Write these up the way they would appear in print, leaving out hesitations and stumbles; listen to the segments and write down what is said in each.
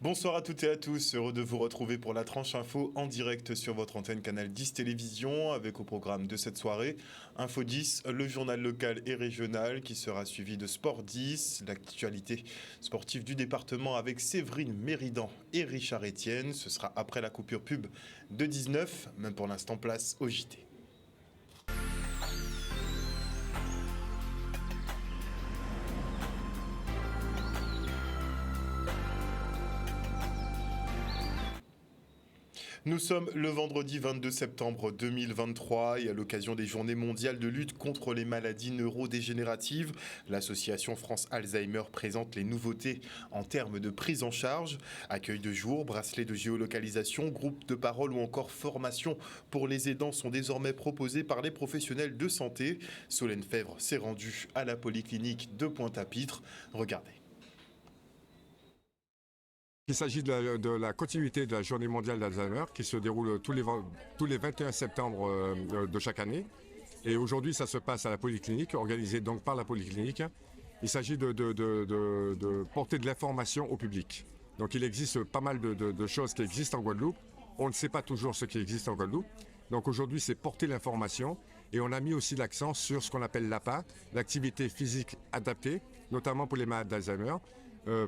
Bonsoir à toutes et à tous, heureux de vous retrouver pour la tranche info en direct sur votre antenne Canal 10 Télévision avec au programme de cette soirée Info 10, le journal local et régional qui sera suivi de Sport 10, l'actualité sportive du département avec Séverine Méridan et Richard Etienne. Ce sera après la coupure pub de 19, même pour l'instant place au JT. Nous sommes le vendredi 22 septembre 2023 et à l'occasion des Journées mondiales de lutte contre les maladies neurodégénératives, l'association France Alzheimer présente les nouveautés en termes de prise en charge, accueil de jour, bracelet de géolocalisation, groupe de parole ou encore formation pour les aidants sont désormais proposés par les professionnels de santé. Solène Fèvre s'est rendue à la polyclinique de Pointe-à-Pitre. Regardez. Il s'agit de la continuité de la Journée mondiale d'Alzheimer qui se déroule tous les 21 septembre de chaque année. Et aujourd'hui, ça se passe à la Polyclinique, organisé donc par la Polyclinique. Il s'agit de porter de l'information au public. Donc il existe pas mal de choses qui existent en Guadeloupe. On ne sait pas toujours ce qui existe en Guadeloupe. Donc aujourd'hui, c'est porter l'information. Et on a mis aussi l'accent sur ce qu'on appelle l'APA, l'activité physique adaptée, notamment pour les malades d'Alzheimer.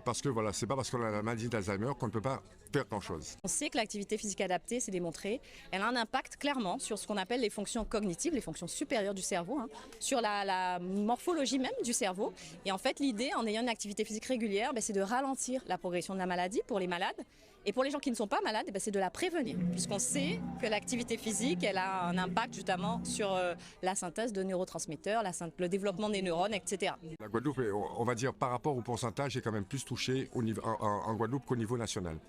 Parce que voilà, c'est pas parce qu'on a la maladie d'Alzheimer qu'on ne peut pas faire grand-chose. On sait que l'activité physique adaptée, c'est démontré, elle a un impact clairement sur ce qu'on appelle les fonctions cognitives, les fonctions supérieures du cerveau, sur la morphologie même du cerveau. Et en fait, l'idée, en ayant une activité physique régulière, c'est de ralentir la progression de la maladie pour les malades. Et pour les gens qui ne sont pas malades, c'est de la prévenir. Puisqu'on sait que l'activité physique, elle a un impact justement sur la synthèse de neurotransmetteurs, le développement des neurones, etc. La Guadeloupe, on va dire par rapport au pourcentage, est quand même plus touchée en Guadeloupe qu'au niveau national.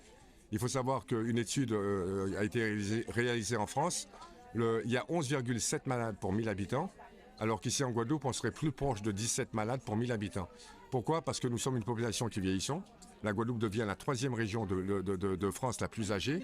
Il faut savoir qu'une étude a été réalisée en France. Il y a 11,7 malades pour 1000 habitants, alors qu'ici en Guadeloupe, on serait plus proche de 17 malades pour 1000 habitants. Pourquoi ? Parce que nous sommes une population qui vieillit. La Guadeloupe devient la 3e région de France la plus âgée.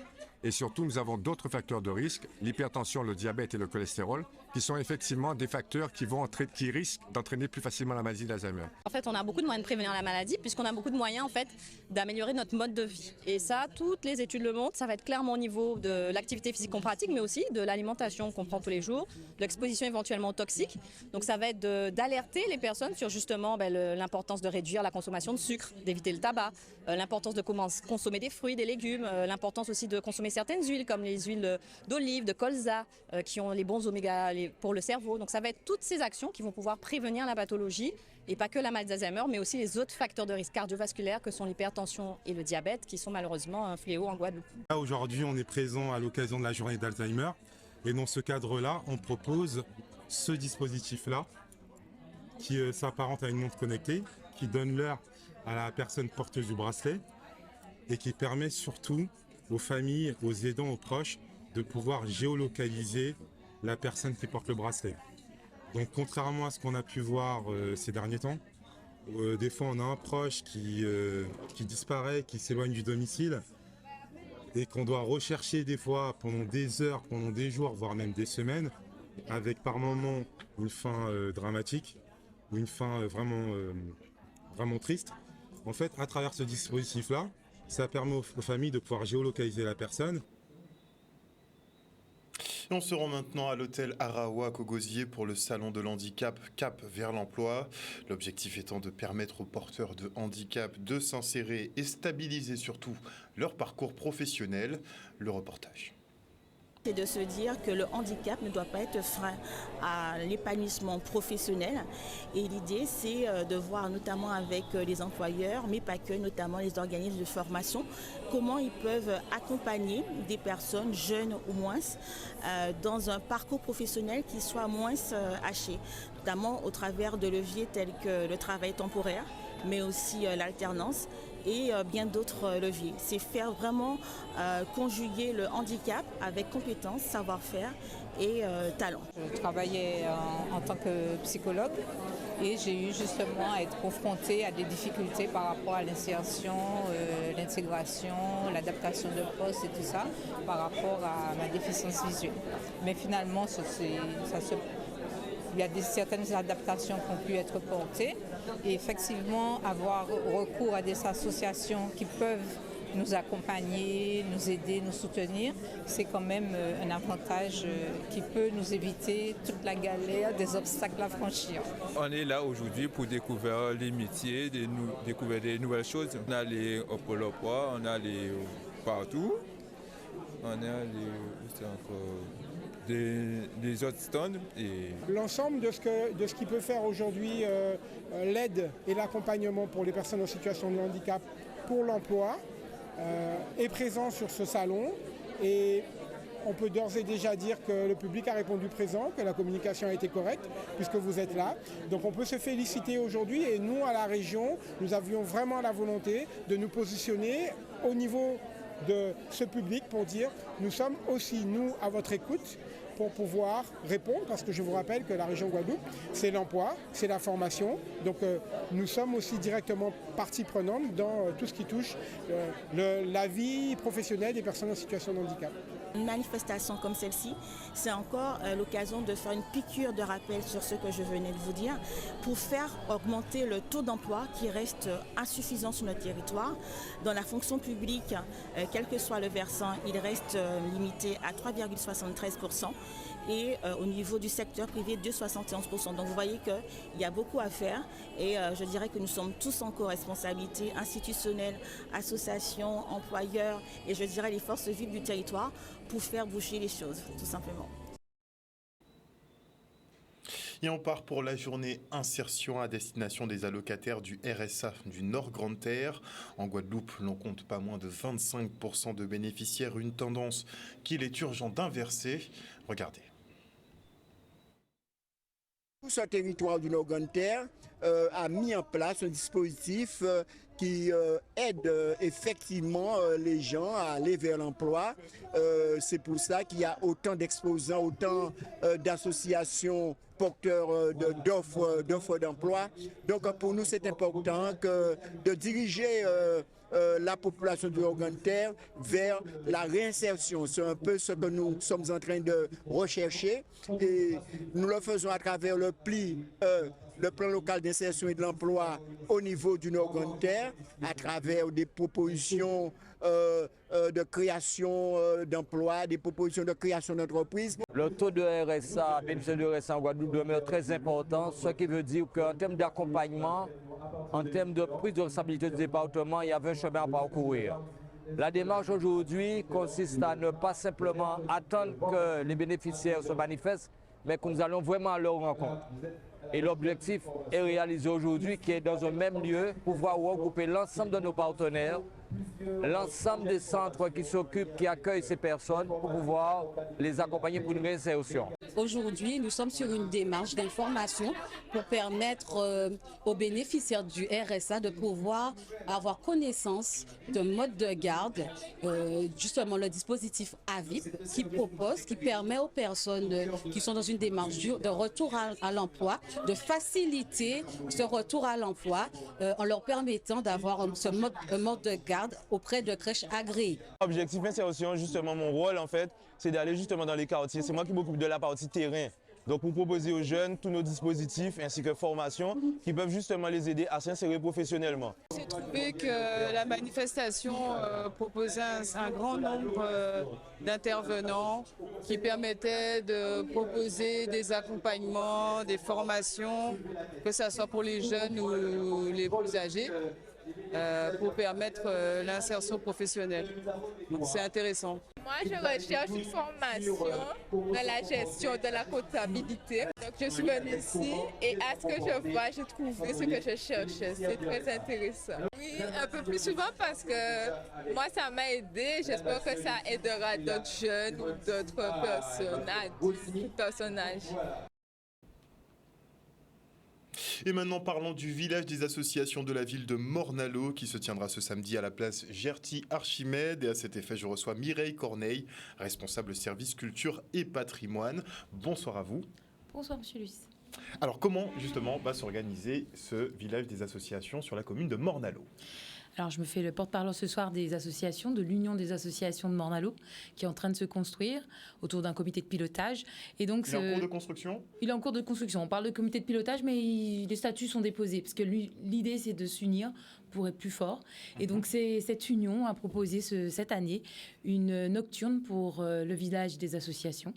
Et surtout, nous avons d'autres facteurs de risque, l'hypertension, le diabète et le cholestérol, qui sont effectivement des facteurs qui risquent d'entraîner plus facilement la maladie d'Alzheimer. En fait, on a beaucoup de moyens de prévenir la maladie, puisqu'on a beaucoup de moyens en fait, d'améliorer notre mode de vie. Et ça, toutes les études le montrent, ça va être clairement au niveau de l'activité physique qu'on pratique, mais aussi de l'alimentation qu'on prend tous les jours, de l'exposition éventuellement aux toxiques. Donc ça va être d'alerter les personnes sur justement l'importance de réduire la consommation de sucre, d'éviter le tabac, l'importance de consommer des fruits, des légumes, l'importance aussi de consommer certaines huiles comme les huiles d'olive, de colza, qui ont les bons oméga pour le cerveau. Donc ça va être toutes ces actions qui vont pouvoir prévenir la pathologie et pas que la maladie d'Alzheimer, mais aussi les autres facteurs de risque cardiovasculaire que sont l'hypertension et le diabète qui sont malheureusement un fléau en Guadeloupe. Aujourd'hui, on est présent à l'occasion de la journée d'Alzheimer et dans ce cadre-là, on propose ce dispositif-là qui s'apparente à une montre connectée, qui donne l'heure à la personne porteuse du bracelet et qui permet surtout aux familles, aux aidants, aux proches de pouvoir géolocaliser la personne qui porte le bracelet. Donc contrairement à ce qu'on a pu voir ces derniers temps, des fois on a un proche qui disparaît, qui s'éloigne du domicile et qu'on doit rechercher des fois pendant des heures, pendant des jours, voire même des semaines, avec par moments une fin dramatique ou une fin vraiment triste. En fait, à travers ce dispositif-là, ça permet aux familles de pouvoir géolocaliser la personne. On se rend maintenant à l'hôtel Arawak au Gosier pour le salon de l'handicap Cap vers l'emploi. L'objectif étant de permettre aux porteurs de handicap de s'insérer et stabiliser surtout leur parcours professionnel. Le reportage. C'est de se dire que le handicap ne doit pas être frein à l'épanouissement professionnel. Et l'idée, c'est de voir notamment avec les employeurs, mais pas que, notamment les organismes de formation, comment ils peuvent accompagner des personnes jeunes ou moins dans un parcours professionnel qui soit moins haché, notamment au travers de leviers tels que le travail temporaire, mais aussi l'alternance et bien d'autres leviers. C'est faire vraiment conjuguer le handicap avec compétences, savoir-faire et talent. Je travaillais en tant que psychologue et j'ai eu justement à être confrontée à des difficultés par rapport à l'insertion, l'intégration, l'adaptation de poste et tout ça par rapport à ma déficience visuelle. Mais finalement, il y a certaines adaptations qui ont pu être portées et effectivement avoir recours à des associations qui peuvent nous accompagner, nous aider, nous soutenir, c'est quand même un avantage qui peut nous éviter toute la galère des obstacles à franchir. On est là aujourd'hui pour découvrir les métiers, découvrir des nouvelles choses. On a les au Pôle emploi, on a les partout, on a des autres stands. L'ensemble de ce qui peut faire aujourd'hui l'aide et l'accompagnement pour les personnes en situation de handicap pour l'emploi est présent sur ce salon et on peut d'ores et déjà dire que le public a répondu présent, que la communication a été correcte puisque vous êtes là. Donc on peut se féliciter aujourd'hui et nous à la région, nous avions vraiment la volonté de nous positionner au niveau de ce public pour dire nous sommes aussi nous à votre écoute pour pouvoir répondre, parce que je vous rappelle que la région Guadeloupe, c'est l'emploi, c'est la formation. Donc nous sommes aussi directement partie prenante dans tout ce qui touche la vie professionnelle des personnes en situation de handicap. Une manifestation comme celle-ci, c'est encore l'occasion de faire une piqûre de rappel sur ce que je venais de vous dire pour faire augmenter le taux d'emploi qui reste insuffisant sur notre territoire. Dans la fonction publique, quel que soit le versant, il reste limité à 3,73% et au niveau du secteur privé 2,71%. Donc vous voyez qu'il y a beaucoup à faire et je dirais que nous sommes tous en co-responsabilité institutionnelle, associations, employeurs et je dirais les forces vives du territoire pour faire bouger les choses, tout simplement. Et on part pour la journée insertion à destination des allocataires du RSA du Nord Grande Terre. En Guadeloupe, l'on compte pas moins de 25% de bénéficiaires, une tendance qu'il est urgent d'inverser. Regardez. Tout ce territoire du Nord Grande Terre a mis en place un dispositif qui aide effectivement les gens à aller vers l'emploi. C'est pour ça qu'il y a autant d'exposants, autant d'associations porteurs d'offres d'emploi. Donc pour nous, c'est important de diriger la population du Nord Grande Terre vers la réinsertion. C'est un peu ce que nous sommes en train de rechercher et nous le faisons à travers le plan local d'insertion et de l'emploi au niveau du Nord Grande Terre, à travers des propositions de création d'emplois, des propositions de création d'entreprises. Le taux de RSA, bénéficiaire de RSA en Guadeloupe demeure très important, ce qui veut dire qu'en termes d'accompagnement, en termes de prise de responsabilité du département, il y avait un chemin à parcourir. La démarche aujourd'hui consiste à ne pas simplement attendre que les bénéficiaires se manifestent, mais que nous allons vraiment à leur rencontre. Et l'objectif est réalisé aujourd'hui, qui est dans un même lieu, pouvoir regrouper l'ensemble de nos partenaires, l'ensemble des centres qui s'occupent, qui accueillent ces personnes pour pouvoir les accompagner pour une réinsertion. Aujourd'hui, nous sommes sur une démarche d'information pour permettre aux bénéficiaires du RSA de pouvoir avoir connaissance d'un mode de garde, justement le dispositif AVIP qui permet aux personnes qui sont dans une démarche de retour à l'emploi de faciliter ce retour à l'emploi en leur permettant d'avoir un mode de garde auprès de crèches agréées. Objectif insertion, justement mon rôle en fait, c'est d'aller justement dans les quartiers. C'est moi qui m'occupe de la partie terrain. Donc pour proposer aux jeunes tous nos dispositifs ainsi que formations qui peuvent justement les aider à s'insérer professionnellement. J'ai trouvé que la manifestation proposait un grand nombre d'intervenants qui permettaient de proposer des accompagnements, des formations, que ce soit pour les jeunes ou les plus âgés. Pour permettre l'insertion professionnelle. C'est intéressant. Moi, je recherche une formation dans la gestion de la comptabilité. Donc, je suis venue ici et à ce que je vois, j'ai trouvé ce que je cherchais. C'est très intéressant. Oui, un peu plus souvent parce que moi, ça m'a aidé. J'espère que ça aidera d'autres jeunes ou d'autres personnes, tout personnage. Et maintenant, parlons du village des associations de la ville de Morne-à-l'Eau qui se tiendra ce samedi à la place Gerty-Archimède. Et à cet effet, je reçois Mireille Corneille, responsable service culture et patrimoine. Bonsoir à vous. Bonsoir, monsieur Luis. Alors, comment justement va s'organiser ce village des associations sur la commune de Morne-à-l'Eau ? Alors, je me fais le porte-parole ce soir des associations, de l'Union des associations de Morne-à-l'Eau, qui est en train de se construire autour d'un comité de pilotage. Et donc, il est en cours de construction ? Il est en cours de construction. On parle de comité de pilotage, mais les statuts sont déposés, parce que l'idée, c'est de s'unir pour être plus fort. Et donc, cette union a proposé cette année une nocturne pour le village des associations.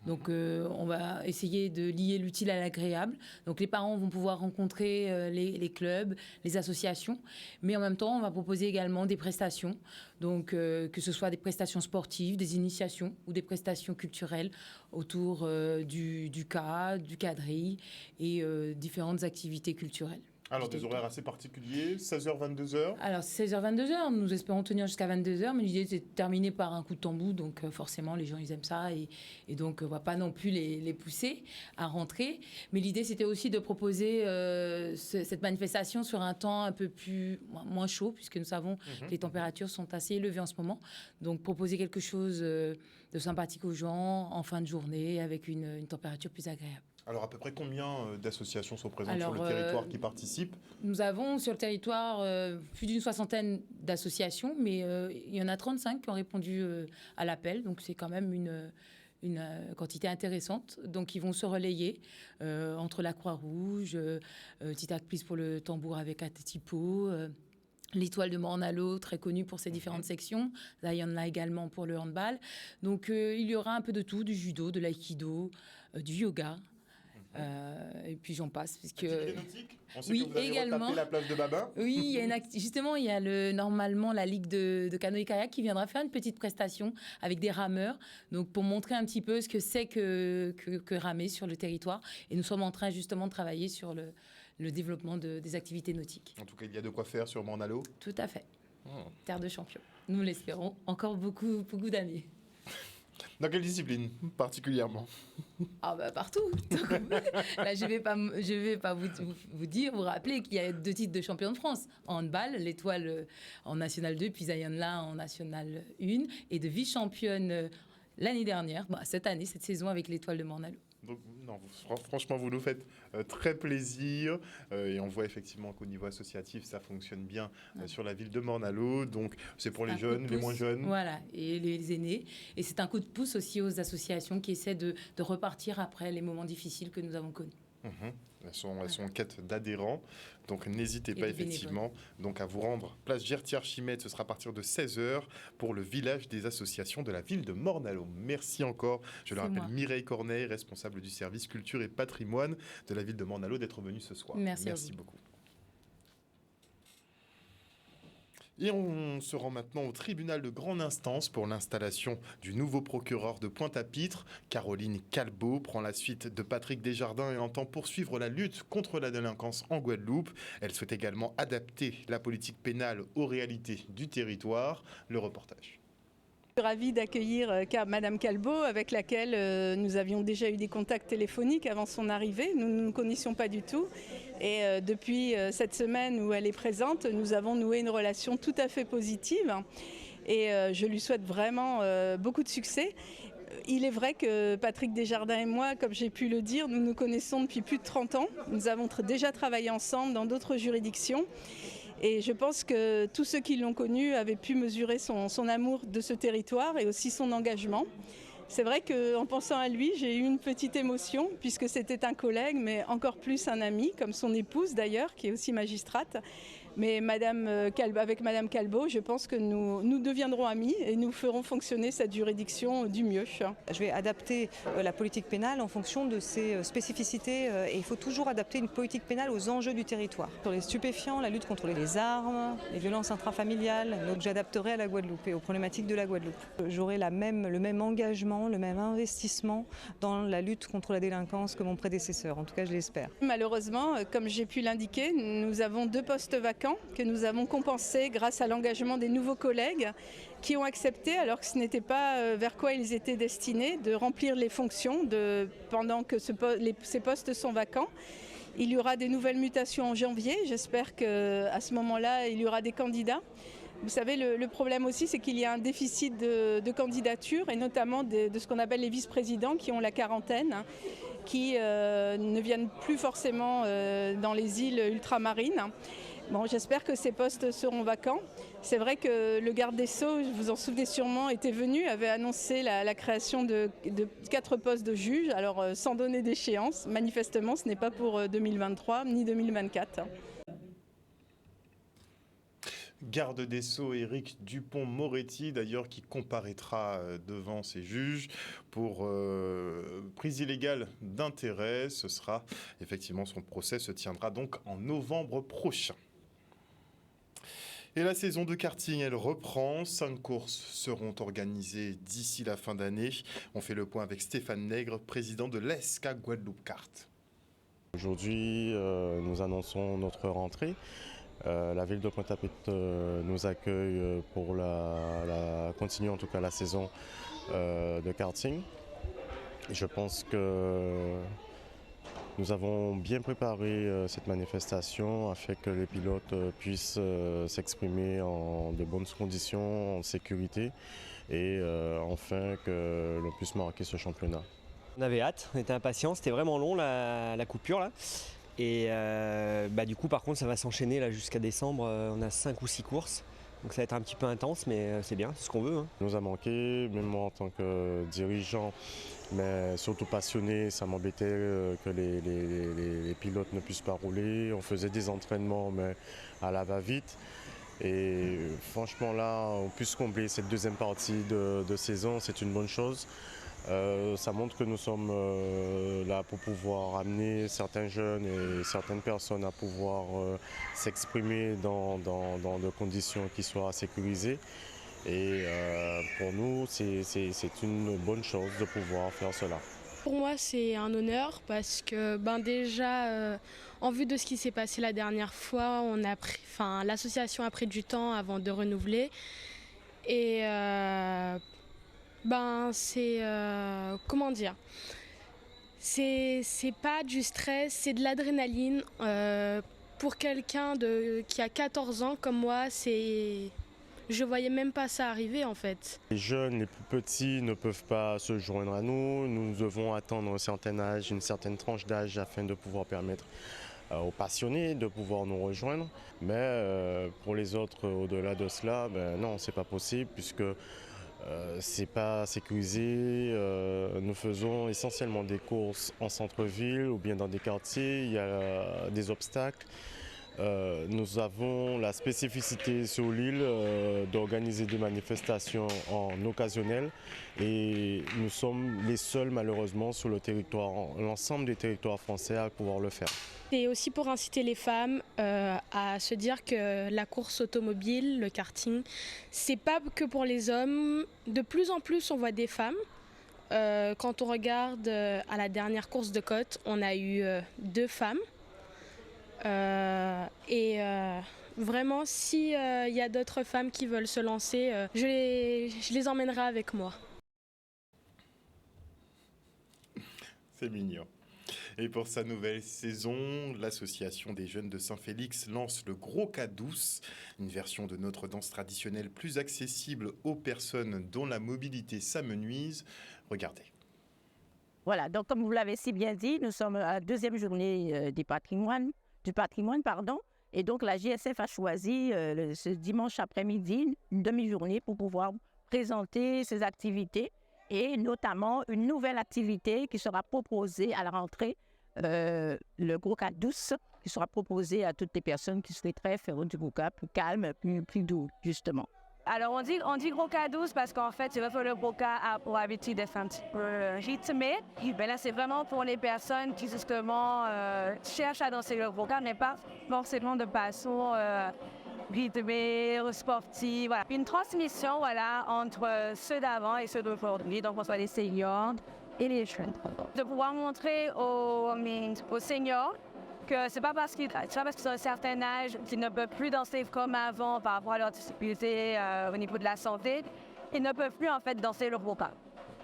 Donc, on va essayer de lier l'utile à l'agréable. Donc, les parents vont pouvoir rencontrer les clubs, les associations. Mais en même temps, on va proposer également des prestations. Donc, que ce soit des prestations sportives, des initiations ou des prestations culturelles autour du cas, du quadrille et différentes activités culturelles. Alors, des horaires assez particuliers, 16h, 22h. Alors, 16h, 22h, nous espérons tenir jusqu'à 22h, mais l'idée, c'est de terminer par un coup de tambour, donc forcément, les gens, ils aiment ça, et donc, on ne va pas non plus les pousser à rentrer. Mais l'idée, c'était aussi de proposer cette manifestation sur un temps un peu moins chaud, puisque nous savons que les températures sont assez élevées en ce moment. Donc, proposer quelque chose de sympathique aux gens en fin de journée, avec une température plus agréable. Alors, à peu près combien d'associations sont présentes sur le territoire qui participent ? Nous avons sur le territoire plus d'une 60aine d'associations, mais il y en a 35 qui ont répondu à l'appel. Donc, c'est quand même une quantité intéressante. Donc, ils vont se relayer entre la Croix-Rouge, Titac Plus pour le tambour avec Atetipo, l'Étoile de Morne-à-l'Eau, très connue pour ses différentes sections. Zion-là également pour le handball. Donc, il y aura un peu de tout, du judo, de l'aïkido, du yoga. Et puis j'en passe. Activité nautique ? On sait que vous allez retaper la plage de Babin. Oui, il y a justement, il y a normalement la Ligue de canoë-kayak qui viendra faire une petite prestation avec des rameurs, donc pour montrer un petit peu ce que c'est que ramer sur le territoire. Et nous sommes en train justement de travailler sur le développement des activités nautiques. En tout cas, il y a de quoi faire sur Morne-à-l'Eau. Tout à fait. Terre de champions. Nous l'espérons encore beaucoup d'années. Dans quelle discipline particulièrement ? Ah bah partout. Là, je vais pas vous rappeler qu'il y a 2 titres de champion de France. En handball, l'Étoile en National 2, puis Zion-là en National 1, et de vice-championne l'année dernière, cette saison avec l'Étoile de Morne-à-l'Eau. Donc, non, franchement, vous nous faites très plaisir. Et on voit effectivement qu'au niveau associatif, ça fonctionne bien sur la ville de Morne-à-l'eau. Donc, c'est pour les jeunes, les moins jeunes. Voilà, et les aînés. Et c'est un coup de pouce aussi aux associations qui essaient de repartir après les moments difficiles que nous avons connus. Elles sont en quête d'adhérents, donc n'hésitez pas effectivement donc à vous rendre place Gertier-Archimède. Ce sera à partir de 16h pour le village des associations de la ville de Morne-à-l'Eau. Merci encore, je le rappelle, Mireille Corneille, responsable du service culture et patrimoine de la ville de Morne-à-l'Eau, d'être venue ce soir. Merci beaucoup. Et on se rend maintenant au tribunal de grande instance pour l'installation du nouveau procureur de Pointe-à-Pitre. Caroline Calbeau prend la suite de Patrick Desjardins et entend poursuivre la lutte contre la délinquance en Guadeloupe. Elle souhaite également adapter la politique pénale aux réalités du territoire. Le reportage. Je suis ravie d'accueillir Madame Calbeau, avec laquelle nous avions déjà eu des contacts téléphoniques avant son arrivée. Nous ne nous connaissions pas du tout. Et depuis cette semaine où elle est présente, nous avons noué une relation tout à fait positive. Et je lui souhaite vraiment beaucoup de succès. Il est vrai que Patrick Desjardins et moi, comme j'ai pu le dire, nous nous connaissons depuis plus de 30 ans. Nous avons déjà travaillé ensemble dans d'autres juridictions. Et je pense que tous ceux qui l'ont connu avaient pu mesurer son amour de ce territoire et aussi son engagement. C'est vrai qu'en pensant à lui, j'ai eu une petite émotion puisque c'était un collègue, mais encore plus un ami, comme son épouse d'ailleurs, qui est aussi magistrate. Mais avec Madame Calbeau, je pense que nous deviendrons amis et nous ferons fonctionner cette juridiction du mieux. Je vais adapter la politique pénale en fonction de ses spécificités et il faut toujours adapter une politique pénale aux enjeux du territoire. Sur les stupéfiants, la lutte contre les armes, les violences intrafamiliales, donc j'adapterai à la Guadeloupe et aux problématiques de la Guadeloupe. J'aurai le même engagement, le même investissement dans la lutte contre la délinquance que mon prédécesseur, en tout cas je l'espère. Malheureusement, comme j'ai pu l'indiquer, nous avons 2 postes vacants que nous avons compensé grâce à l'engagement des nouveaux collègues qui ont accepté, alors que ce n'était pas vers quoi ils étaient destinés, de remplir les fonctions pendant que ces postes sont vacants. Il y aura des nouvelles mutations en janvier. J'espère qu'à ce moment-là, il y aura des candidats. Vous savez, le problème aussi, c'est qu'il y a un déficit de candidatures, et notamment de ce qu'on appelle les vice-présidents qui ont la quarantaine, qui ne viennent plus forcément dans les îles ultramarines. Bon, j'espère que ces postes seront vacants. C'est vrai que le garde des Sceaux, vous en souvenez sûrement, était venu, avait annoncé la création de 4 postes de juges, alors sans donner d'échéance. Manifestement, ce n'est pas pour 2023 ni 2024. Garde des Sceaux Éric Dupond-Moretti, d'ailleurs, qui comparaîtra devant ses juges pour prise illégale d'intérêt. Ce sera effectivement, son procès se tiendra donc en novembre prochain. Et la saison de karting, elle reprend. 5 courses seront organisées d'ici la fin d'année. On fait le point avec Stéphane Nègre, président de l'ESCA Guadeloupe Kart. Aujourd'hui, nous annonçons notre rentrée. La ville de Pointe-à-Pitre nous accueille pour continuer en tout cas la saison de karting. Je pense que nous avons bien préparé cette manifestation afin que les pilotes puissent s'exprimer de bonnes conditions, en sécurité et enfin que l'on puisse marquer ce championnat. On avait hâte, on était impatients, c'était vraiment long la coupure là. Et du coup par contre ça va s'enchaîner là jusqu'à décembre, on a 5 ou 6 courses. Donc ça va être un petit peu intense mais c'est bien, c'est ce qu'on veut. Il nous a manqué, même moi en tant que dirigeant, mais surtout passionné, ça m'embêtait que les pilotes ne puissent pas rouler. On faisait des entraînements mais à la va-vite. Et franchement là, on puisse combler cette deuxième partie de saison, c'est une bonne chose. Ça montre que nous sommes là pour pouvoir amener certains jeunes et certaines personnes à pouvoir s'exprimer dans des conditions qui soient sécurisées. Et pour nous, c'est une bonne chose de pouvoir faire cela. Pour moi, c'est un honneur parce que déjà, en vue de ce qui s'est passé la dernière fois, l'association a pris du temps avant de renouveler. Et c'est comment dire, c'est pas du stress, c'est de l'adrénaline. Pour quelqu'un qui a 14 ans comme moi, je voyais même pas ça arriver en fait. Les jeunes, les plus petits ne peuvent pas se joindre à nous. Nous devons attendre un certain âge, une certaine tranche d'âge afin de pouvoir permettre aux passionnés de pouvoir nous rejoindre. Mais pour les autres, au-delà de cela, non, c'est pas possible puisque c'est pas sécurisé. Nous faisons essentiellement des courses en centre-ville ou bien dans des quartiers. Il y a des obstacles. Nous avons la spécificité sur l'île d'organiser des manifestations en occasionnel et nous sommes les seuls malheureusement sur l'ensemble des territoires français à pouvoir le faire. C'est aussi pour inciter les femmes à se dire que la course automobile, le karting, c'est pas que pour les hommes. De plus en plus, on voit des femmes. Quand on regarde à la dernière course de côte, on a eu 2 femmes. Vraiment, s'il y a d'autres femmes qui veulent se lancer, je les emmènerai avec moi. C'est mignon. Et pour sa nouvelle saison, l'association des jeunes de Saint-Félix lance le Gros Cas Douce, une version de notre danse traditionnelle plus accessible aux personnes dont la mobilité s'amenuise. Regardez. Voilà, donc comme vous l'avez si bien dit, nous sommes à la 2e journée du patrimoine, et donc la GSF a choisi ce dimanche après-midi une demi-journée pour pouvoir présenter ses activités et notamment une nouvelle activité qui sera proposée à la rentrée, le Gros Cas Douce, qui sera proposé à toutes les personnes qui souhaiteraient faire du Gros Cas plus calme, plus doux, justement. Alors on dit Gros Cas Douce parce qu'en fait, c'est vrai que le Gros Cas a pour habitude d'être un petit peu rythmé. Mais là, c'est vraiment pour les personnes qui justement cherchent à danser le Gros Cas, mais pas forcément de façon rythmée, sportive. Voilà. Une transmission entre ceux d'avant et ceux d'aujourd'hui, donc on soit les seniors et les jeunes. De pouvoir montrer aux seniors que c'est pas parce qu'ils ont un certain âge qu'ils ne peuvent plus danser comme avant par rapport à leur difficulté au niveau de la santé, ils ne peuvent plus en fait danser le Gros Cas.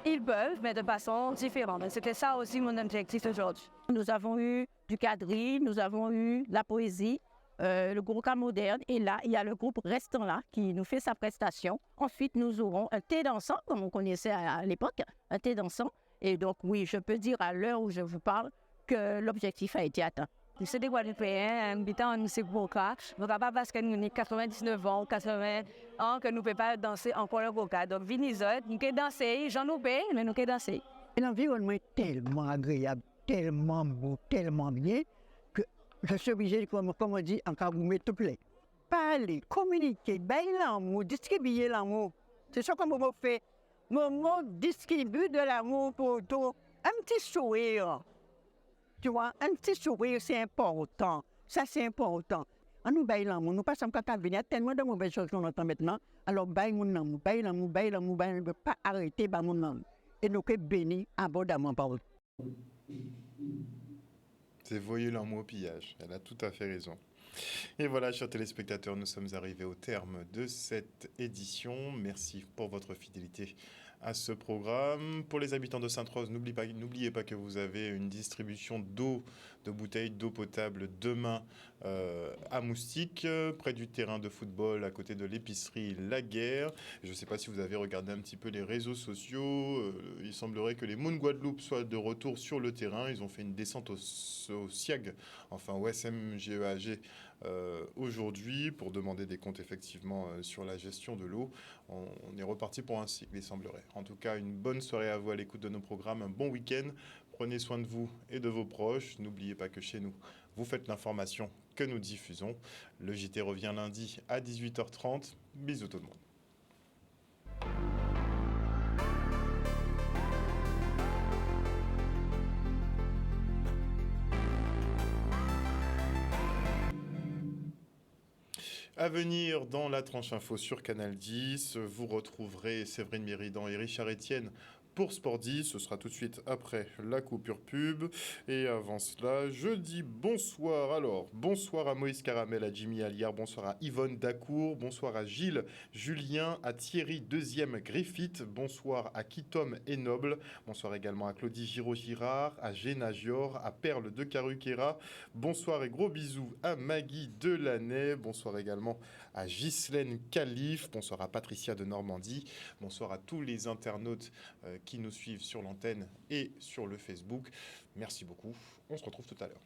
Ils peuvent, mais de façon différente. C'était ça aussi mon objectif aujourd'hui. Nous avons eu du quadrille, nous avons eu la poésie, le Gros Cas moderne, et là, il y a le groupe Restant là qui nous fait sa prestation. Ensuite, nous aurons un thé dansant, comme on connaissait à l'époque, un thé dansant. Et donc, oui, je peux dire à l'heure où je vous parle que l'objectif a été atteint. C'est des Guadeloupéens, habitant en ces Gros Cas. Donc, pas parce que nous avons 99 ans ou 80 ans que nous ne pouvons pas danser encore le Gros Cas. Donc, Vinisot, nous pouvons danser, j'en nous paye, mais nous pouvons danser. L'environnement est tellement agréable, tellement beau, tellement bien, que je suis obligé, comme on dit, en cas où vous mettez tout plein. parler, communiquer, bailler l'amour, distribuer l'amour. C'est ça que Momo fait. Momo distribue de l'amour pour tout. Un petit sourire. Tu vois, un petit sourire, c'est important. Ça, c'est important. On nous baille l'amour. Nous passons qu'à venir. Il y a tellement de mauvaises choses qu'on entend maintenant. Alors, baille mon amour, baille l'amour, baille l'amour, baille l'amour. Pas arrêter, baille mon amour. Et nous sommes bénis abondamment par eux. C'est voyer l'amour au pillage. Elle a tout à fait raison. Et voilà, chers téléspectateurs, nous sommes arrivés au terme de cette édition. Merci pour votre fidélité à ce programme. Pour les habitants de Sainte-Rose, n'oubliez pas que vous avez une distribution d'eau, de bouteilles d'eau potable demain à Moustique, près du terrain de football, à côté de l'épicerie La Guerre. Je ne sais pas si vous avez regardé un petit peu les réseaux sociaux. Il semblerait que les Moon Guadeloupe soient de retour sur le terrain. Ils ont fait une descente au SIAG, enfin au SMGEAG, aujourd'hui pour demander des comptes effectivement sur la gestion de l'eau. On est reparti pour un cycle, il semblerait. En tout cas, une bonne soirée à vous à l'écoute de nos programmes, un bon week-end. Prenez soin de vous et de vos proches. N'oubliez pas que chez nous, vous faites l'information que nous diffusons. Le JT revient lundi à 18h30. Bisous tout le monde. À venir dans la tranche info sur Canal 10, vous retrouverez Séverine Méridan et Richard Etienne pour Sport 10. Ce sera tout de suite après la coupure pub. Et avant cela, je dis bonsoir. Alors, bonsoir à Moïse Caramel, à Jimmy Alliard, bonsoir à Yvonne Dacour, bonsoir à Gilles Julien, à Thierry Deuxième Griffith, bonsoir à Kitom et Noble, bonsoir également à Claudie Giraud-Girard, à Géna Gior, à Perle de Caruquera, bonsoir et gros bisous à Maggie Delaney, bonsoir également à Ghislaine Calif, bonsoir à Patricia de Normandie, bonsoir à tous les internautes qui nous suivent sur l'antenne et sur le Facebook. Merci beaucoup, on se retrouve tout à l'heure.